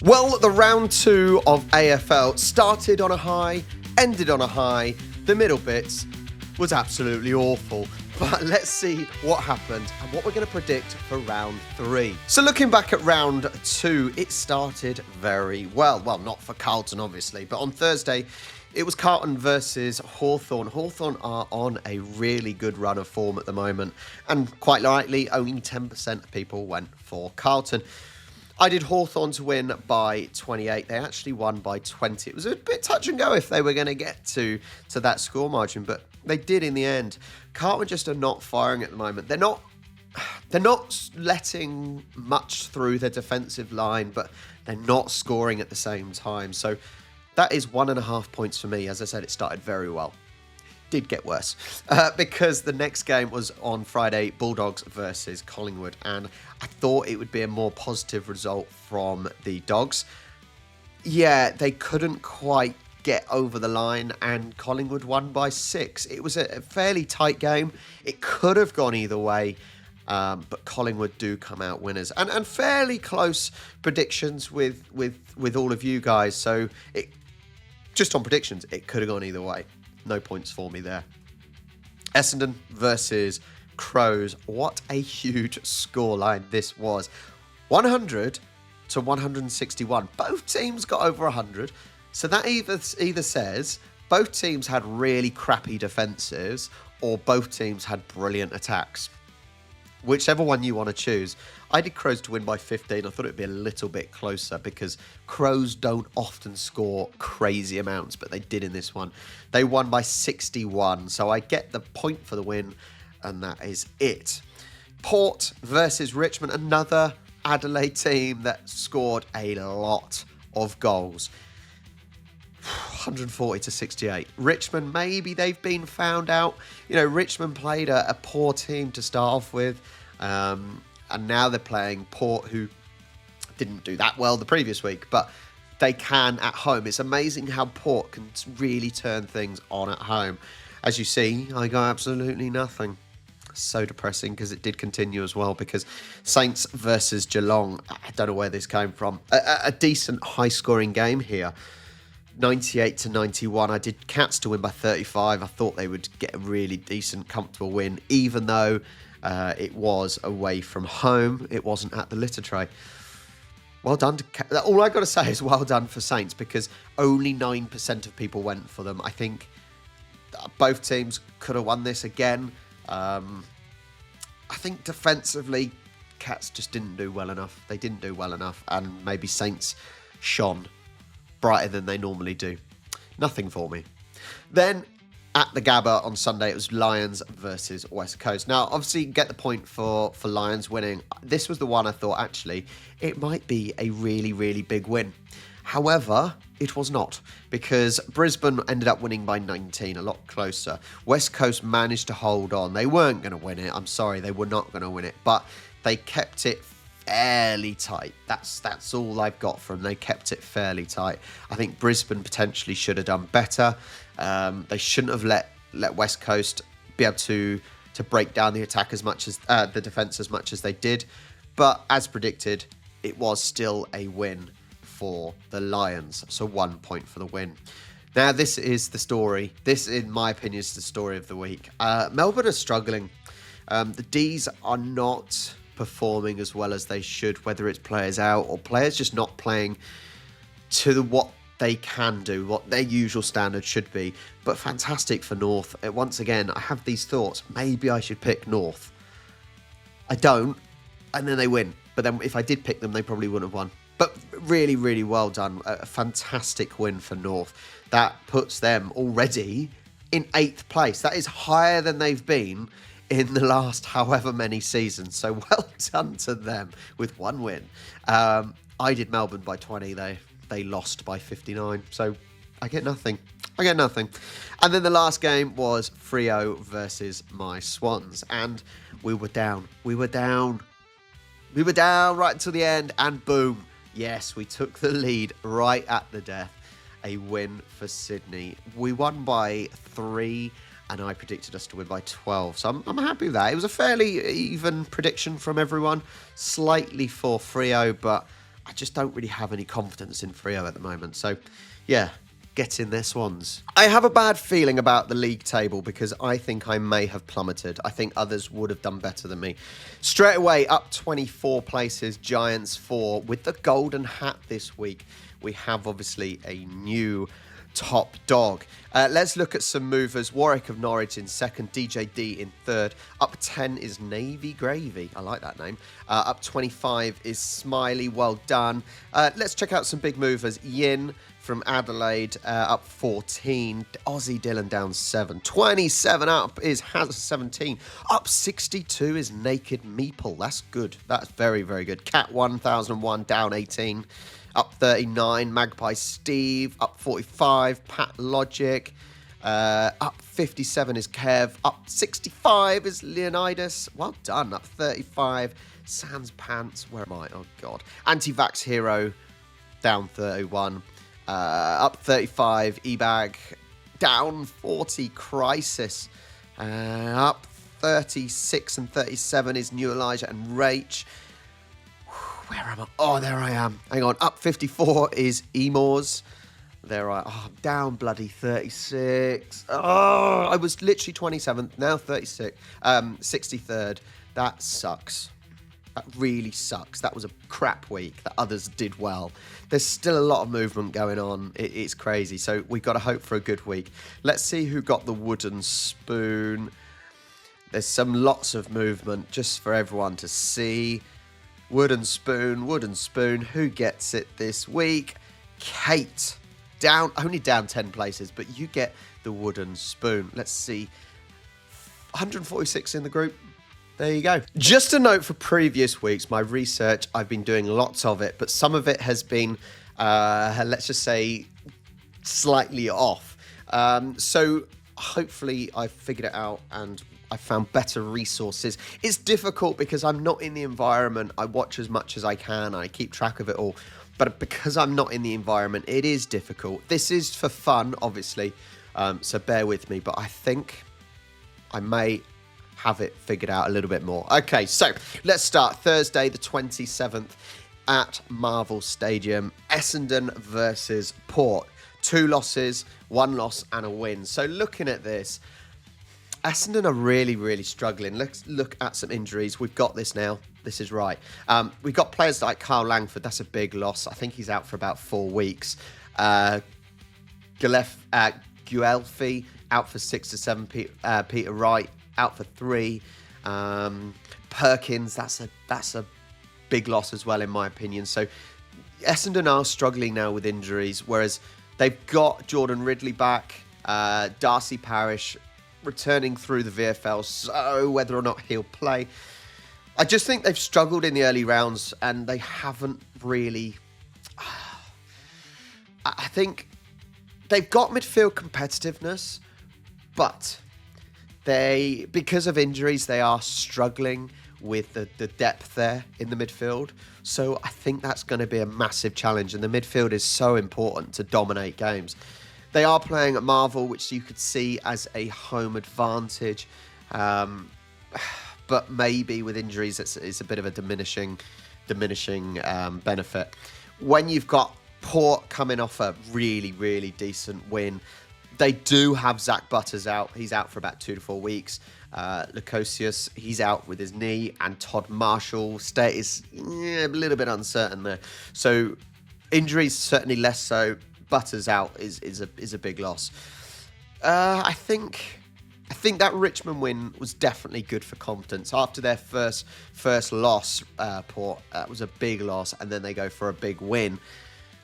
Well, the round 2 of AFL started on a high, ended on a high. The middle bits was absolutely awful. But let's see what happened and what we're going to predict for round 3. So looking back at round 2, it started very well. Well, not for Carlton, obviously, but on Thursday, it was Carlton versus Hawthorn. Hawthorn are on a really good run of form at the moment, and quite rightly, only 10% of people went for Carlton. I did Hawthorn to win by 28. They actually won by 20. It was a bit touch and go if they were going to get to that score margin, but they did in the end. Carlton just are not firing at the moment. They're not letting much through their defensive line, but they're not scoring at the same time. So that is 1.5 points for me. As I said, it started very well. Did get worse because the next game was on Friday, Bulldogs versus Collingwood, and I thought it would be a more positive result from the Dogs. Yeah, they couldn't quite get over the line, and Collingwood won by 6. It was a fairly tight game. It could have gone either way, but Collingwood do come out winners, and fairly close predictions with all of you guys. So just on predictions, it could have gone either way. No points for me there. Essendon versus Crows. What a huge scoreline this was. 100 to 161. Both teams got over 100. So that either says both teams had really crappy defences or both teams had brilliant attacks. Whichever one you want to choose. I did Crows to win by 15. I thought it would be a little bit closer because Crows don't often score crazy amounts, but they did in this one. They won by 61, so I get the point for the win, and that is it. Port versus Richmond, another Adelaide team that scored a lot of goals. 140 to 68. Richmond, maybe they've been found out. You know, Richmond played a poor team to start off with, and now they're playing Port, who didn't do that well the previous week, but they can at home. It's amazing how Port can really turn things on at home. As you see, I got absolutely nothing. So depressing because it did continue as well, because Saints versus Geelong, I don't know where this came from. A decent high-scoring game here. 98 to 91. I did Cats to win by 35. I thought they would get a really decent, comfortable win, even though it was away from home. It wasn't at the litter tray. Well done to all I got to say is well done for Saints, because only 9% of people went for them. I think both teams could have won this again. I think defensively, Cats just didn't do well enough. They didn't do well enough, and maybe Saints shone brighter than they normally do. Nothing for me. Then at the Gabba on Sunday, it was Lions versus West Coast. Now, obviously, get the point for Lions winning. This was the one I thought, actually, it might be a really, really big win. However, it was not, because Brisbane ended up winning by 19, a lot closer. West Coast managed to hold on. They weren't going to win it. I'm sorry, they were not going to win it, but they kept it fairly tight. That's all I've got from them. They kept it fairly tight. I think Brisbane potentially should have done better. They shouldn't have let West Coast be able to break down the attack as much as the defence as much as they did. But as predicted, it was still a win for the Lions. So 1 point for the win. Now, this is the story. This, in my opinion, is the story of the week. Melbourne are struggling. The D's are not performing as well as they should, whether it's players out or players just not playing to what they can do, what their usual standard should be. But fantastic for North. Once again, I have these thoughts. Maybe I should pick North. I don't, and then they win. But then if I did pick them, they probably wouldn't have won. But really, really well done. A fantastic win for North. That puts them already in 8th place. That is higher than they've been in the last however many seasons. So well done to them with one win. I did Melbourne by 20. They lost by 59. So I get nothing. And then the last game was Freo versus my Swans. And we were down. We were down right until the end. And boom. Yes, we took the lead right at the death. A win for Sydney. We won by 3. And I predicted us to win by 12. So I'm happy with that. It was a fairly even prediction from everyone. Slightly for Freo, but I just don't really have any confidence in Freo at the moment. So, yeah, get in their Swans. I have a bad feeling about the league table because I think I may have plummeted. I think others would have done better than me. Straight away, up 24 places, Giants 4. With the golden hat this week, we have obviously a new top dog. Let's look at some movers. Warwick of Norwich in second, DJD in third. Up 10 is Navy Gravy. I like that name. Up 25 is Smiley. Well done. Let's check out some big movers. Yin from Adelaide up 14. Aussie Dylan down 7. 27 up is Hazard 17. Up 62 is Naked Meeple. That's good. That's very, very good. Cat 1001 down 18. Up 39, Magpie Steve. Up 45, Pat Logic. Up 57 is Kev. Up 65 is Leonidas. Well done. Up 35, Sans Pants. Where am I? Oh, God. Anti-Vax Hero down 31. Up 35, E-Bag. Down 40, Crisis. Up 36 and 37 is New Elijah and Rach. Where am I? Oh, there I am. Hang on. Up 54 is Emors. There I am. Oh, I'm down bloody 36. Oh, I was literally 27th. Now 36. 63rd. That sucks. That really sucks. That was a crap week that others did well. There's still a lot of movement going on. It's crazy. So we've got to hope for a good week. Let's see who got the wooden spoon. There's lots of movement just for everyone to see. Wooden spoon. Who gets it this week? Kate. Only down 10 places, but you get the wooden spoon. Let's see. 146 in the group. There you go. Just a note for previous weeks, my research, I've been doing lots of it, but some of it has been, let's just say, slightly off. So hopefully I've figured it out and I found better resources. It's difficult because I'm not in the environment. I watch as much as I can. I keep track of it all. But because I'm not in the environment, it is difficult. This is for fun, obviously. So bear with me. But I think I may have it figured out a little bit more. Okay, so let's start. Thursday, the 27th at Marvel Stadium. Essendon versus Port. 2 losses, 1 loss and a win. So looking at this, Essendon are really, really struggling. Let's look at some injuries. We've got this now. This is right. We've got players like Carl Langford. That's a big loss. I think he's out for about 4 weeks. Guelphy out for 6 to 7. Peter Wright out for 3. Perkins, that's a big loss as well, in my opinion. So Essendon are struggling now with injuries, whereas they've got Jordan Ridley back, Darcy Parish returning through the VFL, so whether or not he'll play. I just think they've struggled in the early rounds and they haven't really... I think they've got midfield competitiveness, but because of injuries, they are struggling with the depth there in the midfield. So I think that's going to be a massive challenge, and the midfield is so important to dominate games. They are playing at Marvel, which you could see as a home advantage. But maybe with injuries, it's a bit of a diminishing benefit. When you've got Port coming off a really, really decent win, they do have Zach Butters out. He's out for about 2 to 4 weeks. Lukosius, he's out with his knee, and Todd Marshall state is a little bit uncertain there. So injuries certainly less so. Butters out is a big loss. I think that Richmond win was definitely good for confidence. After their first loss, Port, that was a big loss, and then they go for a big win.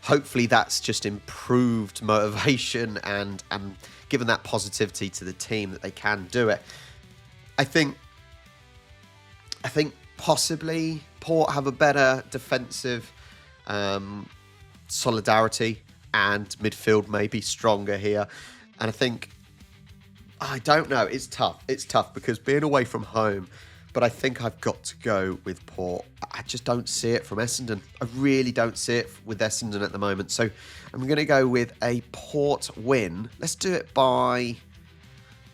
Hopefully that's just improved motivation and given that positivity to the team that they can do it. I think possibly Port have a better defensive solidarity, and midfield may be stronger here. And I don't know. It's tough because being away from home, but I think I've got to go with Port. I just don't see it from Essendon. I really don't see it with Essendon at the moment. So I'm going to go with a Port win. Let's do it by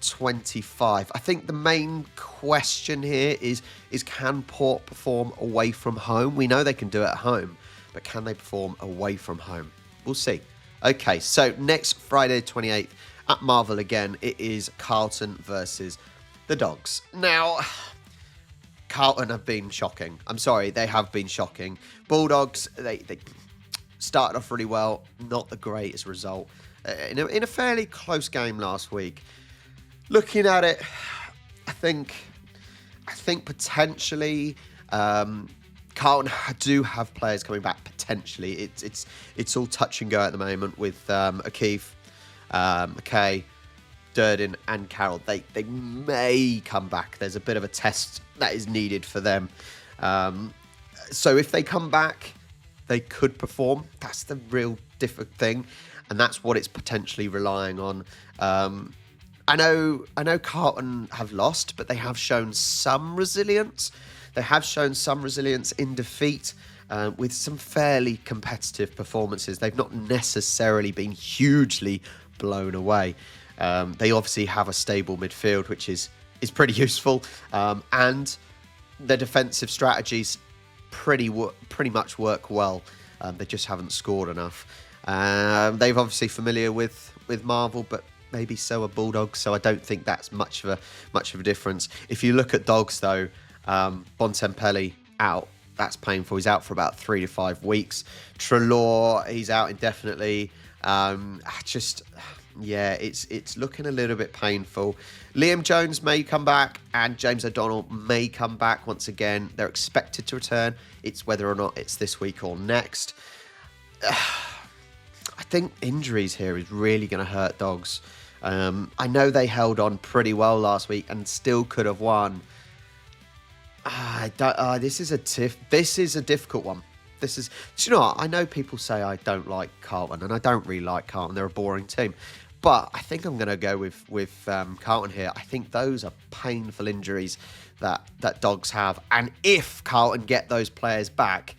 25. I think the main question here is can Port perform away from home? We know they can do it at home, but can they perform away from home? We'll see. Okay, so next Friday 28th at Marvel again, it is Carlton versus the Dogs. Now, Carlton have been shocking. I'm sorry, they have been shocking. Bulldogs, they started off really well, not the greatest result. In a fairly close game last week. Looking at it, I think potentially Carlton do have players coming back potentially. It's all touch and go at the moment with O'Keefe, McKay, Durden and Carroll. They may come back. There's a bit of a test that is needed for them. So if they come back, they could perform. That's the real different thing, and that's what it's potentially relying on. I know Carlton have lost, but they have shown some resilience. They have shown some resilience in defeat with some fairly competitive performances. They've not necessarily been hugely blown away. They obviously have a stable midfield, which is pretty useful, and their defensive strategies pretty much work well. They just haven't scored enough. They've obviously familiar with Marvel, but maybe so are Bulldogs, so I don't think that's much of a difference. If you look at Dogs though, Bontempelli out. That's painful. He's out for about 3 to 5 weeks. Treloar, he's out indefinitely. It's looking a little bit painful. Liam Jones may come back, and James O'Donnell may come back once again. They're expected to return. It's whether or not it's this week or next. I think injuries here is really going to hurt Dogs. I know they held on pretty well last week and still could have won. This is a difficult one. Do you know what? I know people say I don't like Carlton, and I don't really like Carlton. They're a boring team. But I think I'm going to go with Carlton here. I think those are painful injuries that Dogs have. And if Carlton get those players back,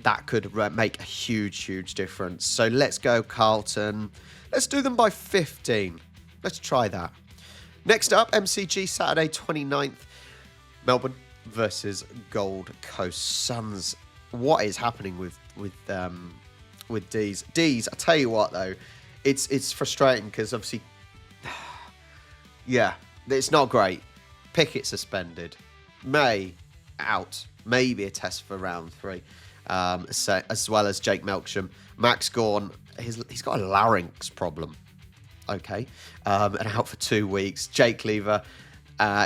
that could make a huge difference. So let's go Carlton. Let's do them by 15. Let's try that. Next up, MCG, Saturday 29th. Melbourne versus Gold Coast Suns. What is happening with D's? D's, I tell you what though, it's frustrating because obviously, yeah, it's not great. Pickett suspended, May out, maybe a test for round 3, as well as Jake Melksham. Max Gawn, he's got a larynx problem, okay, and out for 2 weeks. Jake Lever,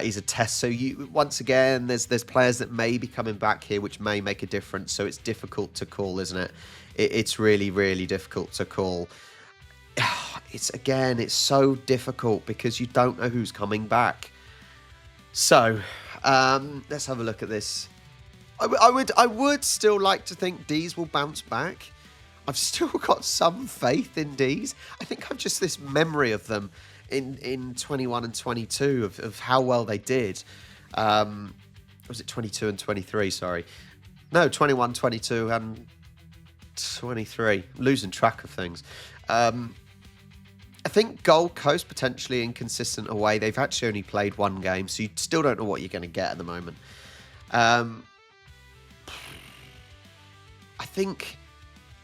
he's a test. So once again, there's players that may be coming back here, which may make a difference. So it's difficult to call, isn't it? It's really difficult to call. It's so difficult because you don't know who's coming back. So let's have a look at this. I would still like to think D's will bounce back. I've still got some faith in D's. I think I've just this memory of them in 21 and 22 of how well they did. Was it 22 and 23? Sorry. No, 21, 22 and 23. Losing track of things. I think Gold Coast potentially inconsistent away. They've actually only played 1 game, so you still don't know what you're going to get at the moment. I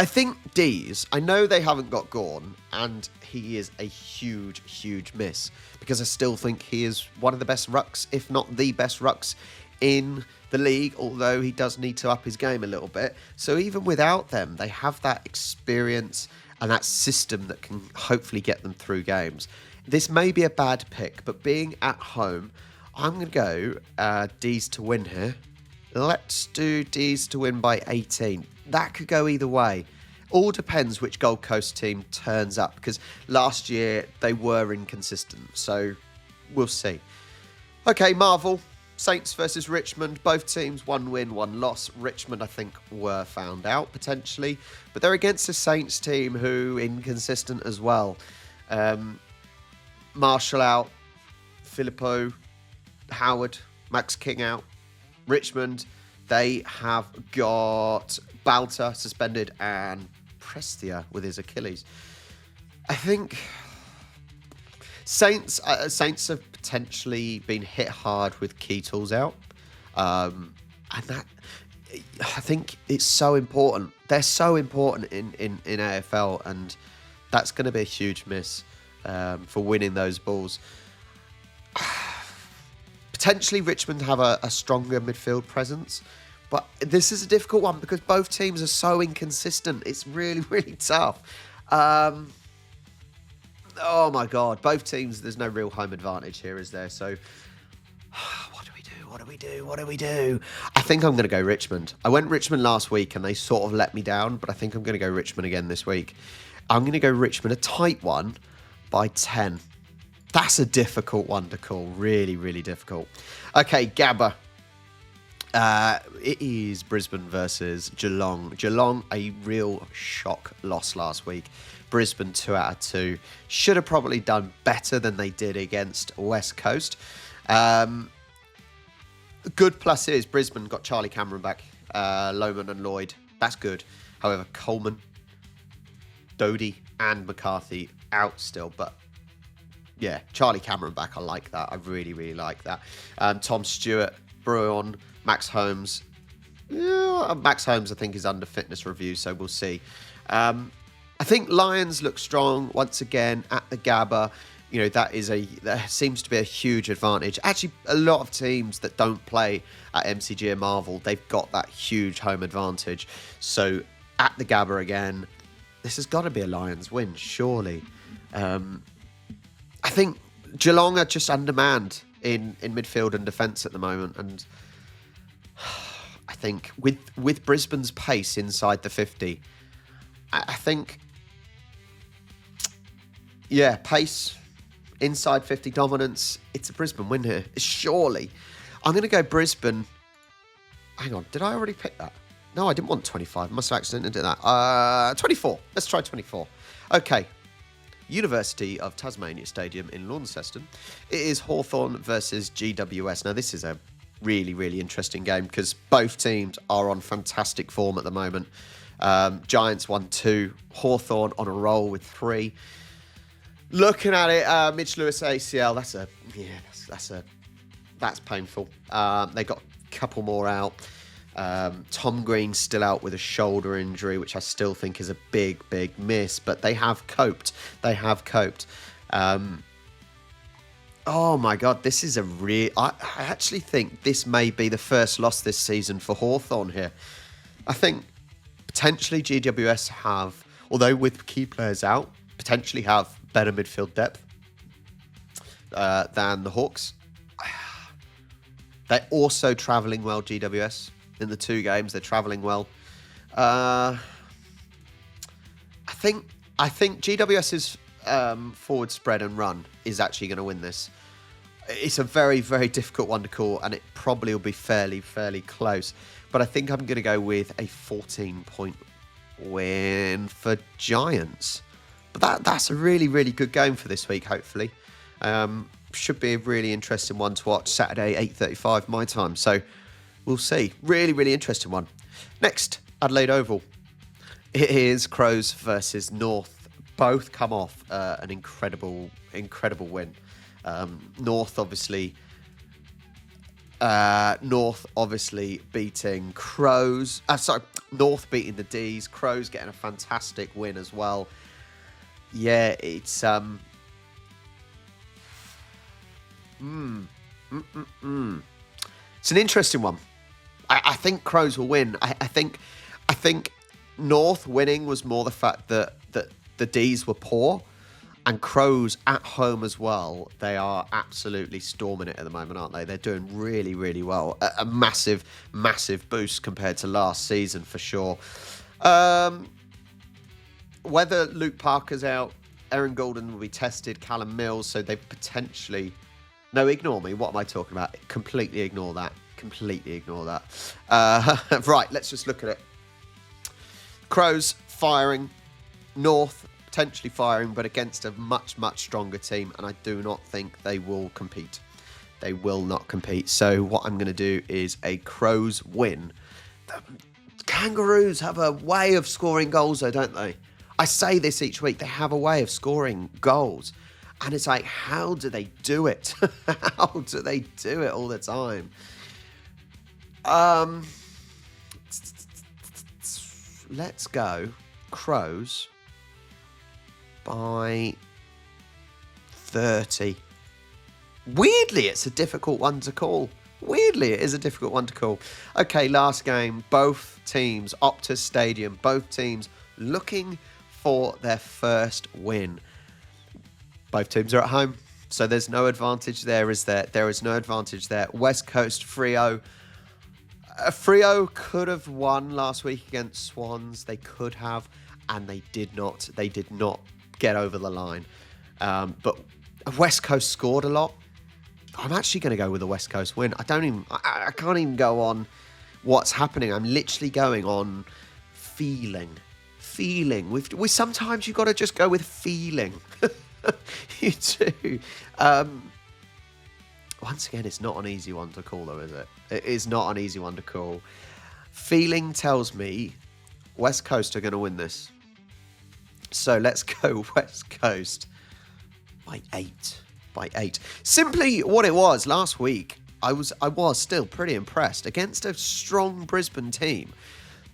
think D's, I know they haven't got Gawn, and he is a huge miss, because I still think he is one of the best rucks, if not the best rucks in the league, although he does need to up his game a little bit. So even without them, they have that experience and that system that can hopefully get them through games. This may be a bad pick, but being at home, I'm going to go D's to win here. Let's do D's to win by 18. That could go either way. All depends which Gold Coast team turns up, because last year they were inconsistent, so we'll see. Okay, Marvel, Saints versus Richmond. Both teams, 1 win, 1 loss. Richmond, I think, were found out, potentially. But they're against a Saints team who inconsistent as well. Marshall out. Filippo, Howard, Max King out. Richmond, they have got Balta suspended and Prestia with his Achilles. I think Saints have potentially been hit hard with key tools out, and that I think it's so important. They're so important in AFL, and that's going to be a huge miss for winning those balls. Potentially Richmond have a stronger midfield presence, but this is a difficult one because both teams are so inconsistent. It's really, really tough. Oh my God, both teams, there's no real home advantage here, is there? So what do we do? What do we do? What do we do? I think I'm going to go Richmond. I went Richmond last week and they sort of let me down, but I think I'm going to go Richmond again this week. I'm going to go Richmond, a tight one, by 10. That's a difficult one to call. Really, really difficult. Okay, Gabba. It is Brisbane versus Geelong. Geelong, a real shock loss last week. Brisbane 2 out of 2. Should have probably done better than they did against West Coast. Good plus is Brisbane got Charlie Cameron back. Lohmann and Lloyd. That's good. However, Coleman, Doty and McCarthy out still. But yeah, Charlie Cameron back. I like that. I really, really like that. Tom Stewart, Bruin, Max Holmes. Yeah, Max Holmes, I think, is under fitness review, so we'll see. I think Lions look strong once again at the Gabba. You know, that seems to be a huge advantage. Actually, a lot of teams that don't play at MCG and Marvel, they've got that huge home advantage. So at the Gabba again, this has got to be a Lions win, surely. I think Geelong are just undermanned in midfield and defence at the moment, and I think with Brisbane's pace inside the 50, I think, yeah, pace, inside 50 dominance, it's a Brisbane win here. Surely. I'm going to go Brisbane. Hang on, did I already pick that? No, I didn't want 25. Must have accidentally did that. 24. Let's try 24. Okay. University of Tasmania Stadium in Launceston. It is Hawthorn versus GWS. Now, this is a really, really interesting game because both teams are on fantastic form at the moment. Giants won 2. Hawthorn on a roll with 3. Looking at it, Mitch Lewis ACL. That's painful. They got a couple more out. Tom Green still out with a shoulder injury, which I still think is a big, big miss. But they have coped. Oh my God, this is a real. I actually think this may be the first loss this season for Hawthorn here. I think potentially GWS have, although with key players out, potentially have better midfield depth than the Hawks. They're also travelling well, GWS. In the 2 games, they're travelling well. I think GWS's forward spread and run is actually going to win this. It's a very, very difficult one to call, and it probably will be fairly close. But I think I'm going to go with a 14-point win for Giants. But that's a really, really good game for this week, hopefully. Should be a really interesting one to watch. Saturday, 8:35 my time. So we'll see. Really, really interesting one. Next, Adelaide Oval. It is Crows versus North. Both come off an incredible win. North obviously beating Crows. North beating the D's. Crows getting a fantastic win as well. Yeah, it's It's an interesting one. I think Crows will win. I think North winning was more the fact that the D's were poor, and Crows at home as well. They are absolutely storming it at the moment, aren't they? They're doing really, really well. A massive boost compared to last season for sure. Whether Luke Parker's out, Aaron Golden will be tested, Callum Mills, so they potentially. No, ignore me. What am I talking about? Completely ignore that. Right, let's just look at it. Crows firing. North potentially firing, but against a much stronger team, and I do not think they will compete. They will not compete. So what I'm going to do is a Crows win. The Kangaroos have a way of scoring goals, though, don't they? I say this each week. They have a way of scoring goals. And it's like, how do they do it? How do they do it all the time? let's go Crows by 30. Weirdly, it's a difficult one to call. Weirdly, it is a difficult one to call. Okay, last game. Both teams, Optus Stadium, both teams looking for their first win. Both teams are at home, so there's no advantage there, is there? There is no advantage there. West Coast, Freo. Freo could have won last week against Swans. They could have, and they did not. They did not get over the line. But West Coast scored a lot. I'm actually going to go with the West Coast win. I can't even go on what's happening. I'm literally going on feeling. Sometimes you've got to just go with feeling. You do. Once again, it's not an easy one to call, though, is it? It is not an easy one to call. Feeling tells me West Coast are going to win this. So let's go West Coast by 8. By 8. Simply what it was last week, I was still pretty impressed. Against a strong Brisbane team,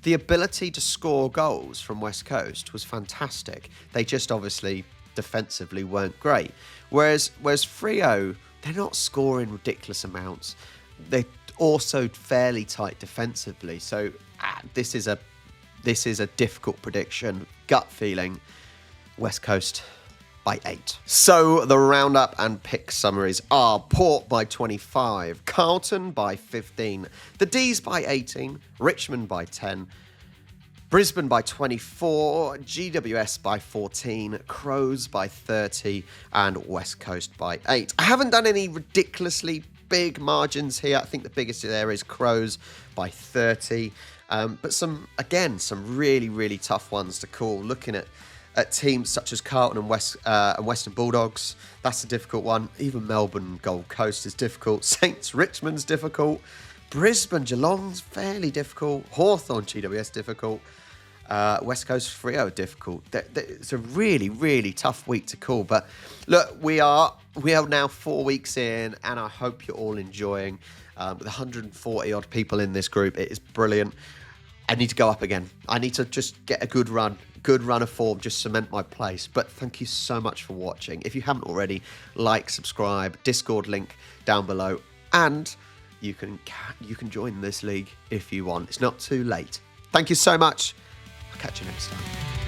the ability to score goals from West Coast was fantastic. They just obviously defensively weren't great. Whereas Freo, they're not scoring ridiculous amounts. They're also fairly tight defensively. So this is a difficult prediction. Gut feeling, West Coast by 8. So the roundup and pick summaries are Port by 25, Carlton by 15, the D's by 18, Richmond by 10, Brisbane by 24, GWS by 14, Crows by 30, and West Coast by 8. I haven't done any ridiculously big margins here. I think the biggest there is Crows by 30. But some really, really tough ones to call. Looking at teams such as Carlton and Western Bulldogs, that's a difficult one. Even Melbourne Gold Coast is difficult. Saints Richmond's difficult. Brisbane Geelong's fairly difficult. Hawthorn GWS difficult. West Coast Freo difficult. It's a really, really tough week to call. But look, we are now 4 weeks in, and I hope you're all enjoying. With 140 odd people in this group, it is brilliant. I need to go up again. I need to just get a good run of form, just cement my place. But thank you so much for watching. If you haven't already, like, subscribe, Discord link down below, and you can join this league if you want. It's not too late. Thank you so much. I'll catch you next time.